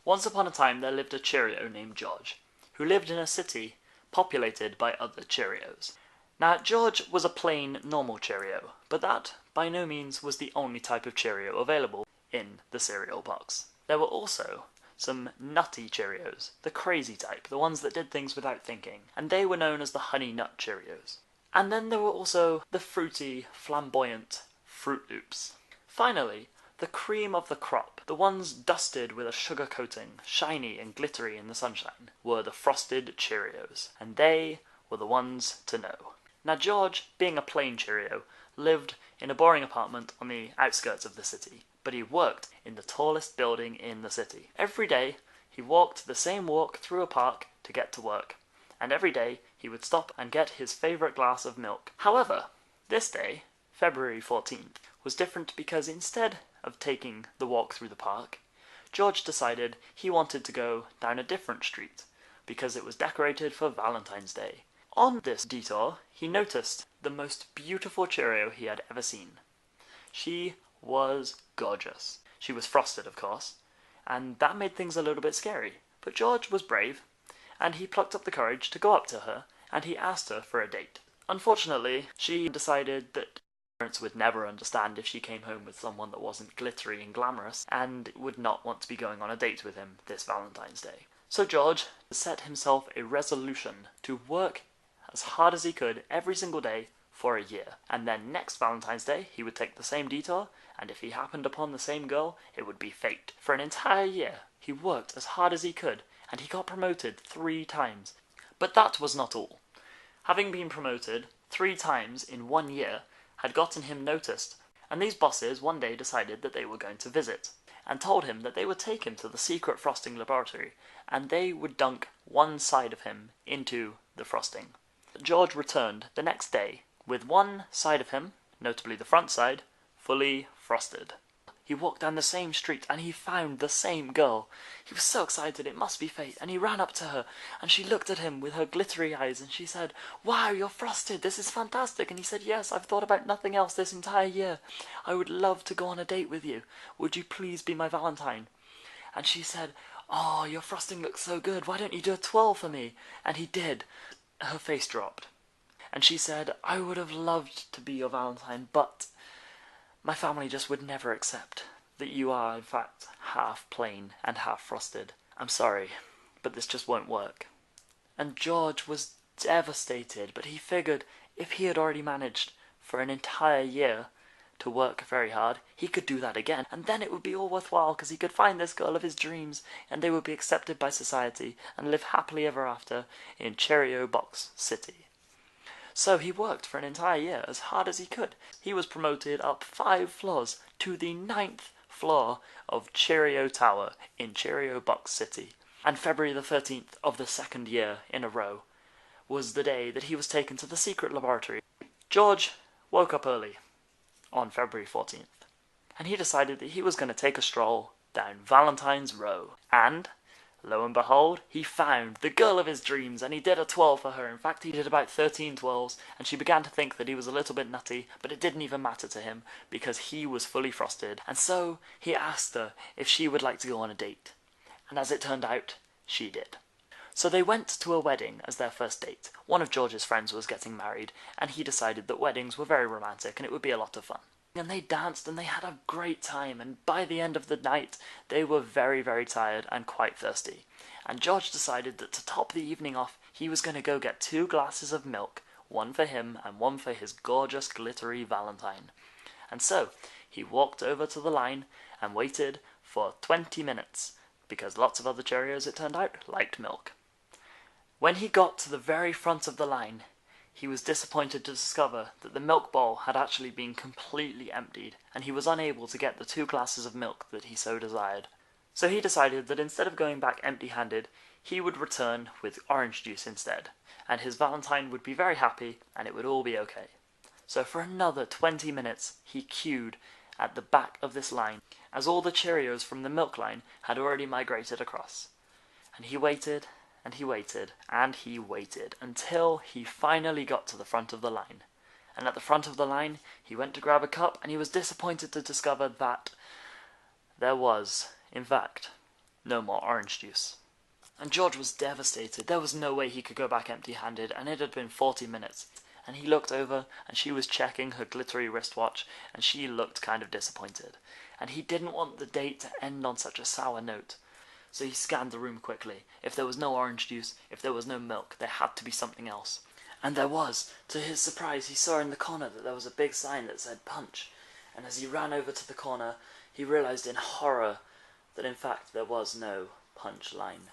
Once upon a time there lived a Cheerio named George, who lived in a city populated by other Cheerios. Now, George was a plain, normal Cheerio, but that, by no means, was the only type of Cheerio available in the cereal box. There were also some nutty Cheerios, the crazy type, the ones that did things without thinking, and they were known as the Honey Nut Cheerios. And then there were also the fruity, flamboyant Fruit Loops. Finally, the cream of the crop, the ones dusted with a sugar coating, shiny and glittery in the sunshine, were the Frosted Cheerios, and they were the ones to know. Now George, being a plain Cheerio, lived in a boring apartment on the outskirts of the city, but he worked in the tallest building in the city. Every day, he walked the same walk through a park to get to work, and every day he would stop and get his favourite glass of milk. However, this day, February 14th, was different because instead of taking the walk through the park, George decided he wanted to go down a different street, because it was decorated for Valentine's Day. On this detour, he noticed the most beautiful Cheerio he had ever seen. She was gorgeous. She was frosted, of course, and that made things a little bit scary. But George was brave, and he plucked up the courage to go up to her, and he asked her for a date. Unfortunately, she decided that parents would never understand if she came home with someone that wasn't glittery and glamorous, and would not want to be going on a date with him this Valentine's Day. So George set himself a resolution to work as hard as he could every single day for a year, and then next Valentine's Day he would take the same detour, and if he happened upon the same girl, it would be fate. For an entire year he worked as hard as he could, and he got promoted 3 times. But that was not all. Having been promoted 3 times in 1 year had gotten him noticed, and these bosses one day decided that they were going to visit, and told him that they would take him to the secret frosting laboratory, and they would dunk one side of him into the frosting. George returned the next day with one side of him, notably the front side, fully frosted. He walked down the same street and he found the same girl. He was so excited, it must be fate, and he ran up to her, and she looked at him with her glittery eyes, and she said, "Wow, you're frosted, this is fantastic." And he said, "Yes, I've thought about nothing else this entire year. I would love to go on a date with you. Would you please be my Valentine?" And she said, "Oh, your frosting looks so good, why don't you do a twirl for me?" And he did. Her face dropped, and she said, "I would have loved to be your Valentine, but my family just would never accept that you are, in fact, half plain and half frosted. I'm sorry, but this just won't work." And George was devastated, but he figured if he had already managed for an entire year to work very hard, he could do that again, and then it would be all worthwhile, because he could find this girl of his dreams, and they would be accepted by society, and live happily ever after in Cheerio Box City. So he worked for an entire year, as hard as he could. He was promoted up 5 floors to the 9th floor of Cheerio Tower in Cheerio Box City. And February the 13th of the 2nd year in a row was the day that he was taken to the secret laboratory. George woke up early on February 14th, and he decided that he was going to take a stroll down Valentine's Row. And lo and behold, he found the girl of his dreams, and he did a twirl for her. In fact, he did about 13 twirls, and she began to think that he was a little bit nutty, but it didn't even matter to him, because he was fully frosted. And so he asked her if she would like to go on a date. And as it turned out, she did. So they went to a wedding as their first date. One of George's friends was getting married, and he decided that weddings were very romantic, and it would be a lot of fun. And they danced, and they had a great time, and by the end of the night, they were very, very tired and quite thirsty. And George decided that to top the evening off, he was going to go get 2 glasses of milk, one for him and one for his gorgeous, glittery Valentine. And so, he walked over to the line and waited for 20 minutes, because lots of other Cheerios, it turned out, liked milk. When he got to the very front of the line, he was disappointed to discover that the milk bowl had actually been completely emptied, and he was unable to get the 2 glasses of milk that he so desired. So he decided that instead of going back empty-handed, he would return with orange juice instead, and his Valentine would be very happy, and it would all be okay. So for another 20 minutes, he queued at the back of this line, as all the Cheerios from the milk line had already migrated across. And he waited, and he waited, and he waited, until he finally got to the front of the line. And at the front of the line, he went to grab a cup, and he was disappointed to discover that there was, in fact, No more orange juice. And George was devastated. There was no way he could go back empty-handed, and it had been 40 minutes. And he looked over, and she was checking her glittery wristwatch, and she looked kind of disappointed. And he didn't want the date to end on such a sour note. So he scanned the room quickly. If there was no orange juice, if there was no milk, there had to be something else. And there was. To his surprise, he saw in the corner that there was a big sign that said punch. And as he ran over to the corner, he realized in horror that in fact there was no punch line.